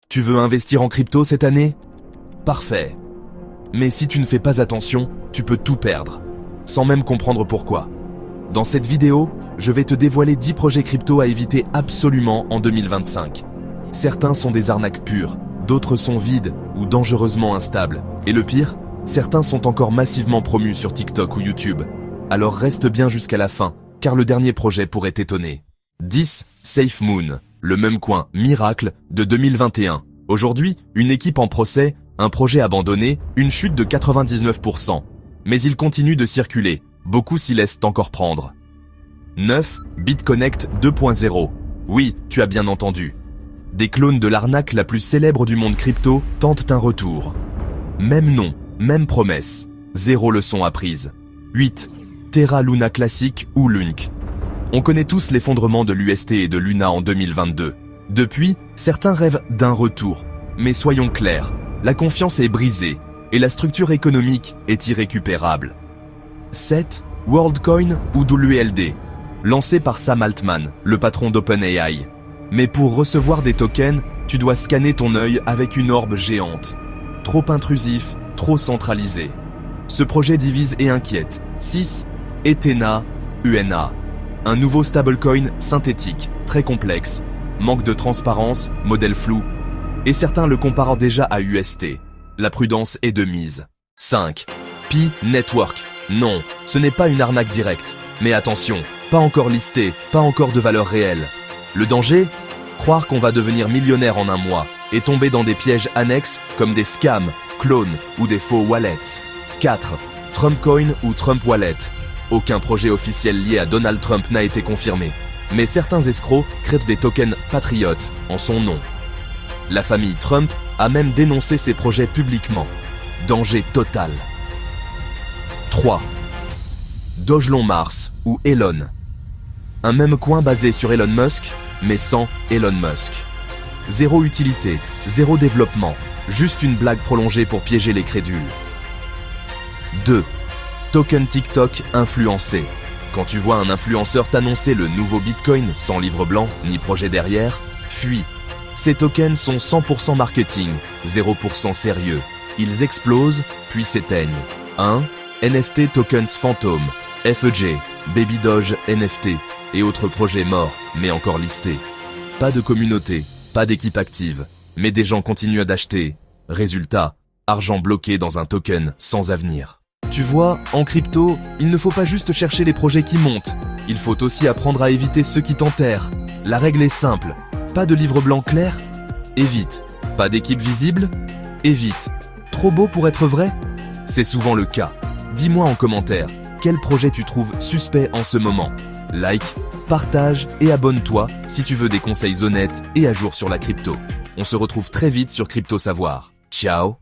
Tu veux investir en crypto cette année? Parfait. Mais si tu ne fais pas attention, tu peux tout perdre, sans même comprendre pourquoi. Dans cette vidéo, je vais te dévoiler 10 projets crypto à éviter absolument en 2025. Certains sont des arnaques pures, d'autres sont vides ou dangereusement instables. Et le pire, certains sont encore massivement promus sur TikTok ou YouTube. Alors reste bien jusqu'à la fin, car le dernier projet pourrait t'étonner. 10. SafeMoon, le même coin miracle de 2021. Aujourd'hui, une équipe en procès, un projet abandonné, une chute de 99%. Mais il continue de circuler, beaucoup s'y laissent encore prendre. 9. BitConnect 2.0. Oui, tu as bien entendu. Des clones de l'arnaque la plus célèbre du monde crypto tentent un retour. Même nom, même promesse, 0 leçon apprise. 8. Terra Luna Classic ou Lunk. On connaît tous l'effondrement de l'UST et de Luna en 2022. Depuis, certains rêvent d'un retour. Mais soyons clairs, la confiance est brisée et la structure économique est irrécupérable. 7. WorldCoin ou WLD. Lancé par Sam Altman, le patron d'OpenAI. Mais pour recevoir des tokens, tu dois scanner ton œil avec une orbe géante. Trop intrusif, trop centralisé. Ce projet divise et inquiète. 6. Ethena, UNA. Un nouveau stablecoin synthétique, très complexe. Manque de transparence, modèle flou. Et certains le comparent déjà à UST. La prudence est de mise. 5. Pi Network. Non, ce n'est pas une arnaque directe. Mais attention, pas encore listé, pas encore de valeur réelle. Le danger? Croire qu'on va devenir millionnaire en un mois et tomber dans des pièges annexes comme des scams, clones ou des faux wallets. 4. Trumpcoin ou Trump Wallet. Aucun projet officiel lié à Donald Trump n'a été confirmé. Mais certains escrocs créent des tokens patriotes en son nom. La famille Trump a même dénoncé ces projets publiquement. Danger total. 3. Dogelon Mars ou Elon. Un même coin basé sur Elon Musk, mais sans Elon Musk. Zéro utilité, zéro développement, juste une blague prolongée pour piéger les crédules. 2. Token TikTok influencé. Quand tu vois un influenceur t'annoncer le nouveau Bitcoin sans livre blanc ni projet derrière, fuis. Ces tokens sont 100% marketing, 0% sérieux. Ils explosent, puis s'éteignent. 1. NFT Tokens Phantom, FEG, Baby Doge NFT et autres projets morts, mais encore listés. Pas de communauté, pas d'équipe active, mais des gens continuent d'acheter. Résultat, argent bloqué dans un token sans avenir. Tu vois, en crypto, il ne faut pas juste chercher les projets qui montent. Il faut aussi apprendre à éviter ceux qui t'enterrent. La règle est simple. Pas de livre blanc clair? Évite. Pas d'équipe visible? Évite. Trop beau pour être vrai? C'est souvent le cas. Dis-moi en commentaire, quel projet tu trouves suspect en ce moment? Like, partage et abonne-toi si tu veux des conseils honnêtes et à jour sur la crypto. On se retrouve très vite sur Crypto Savoir. Ciao!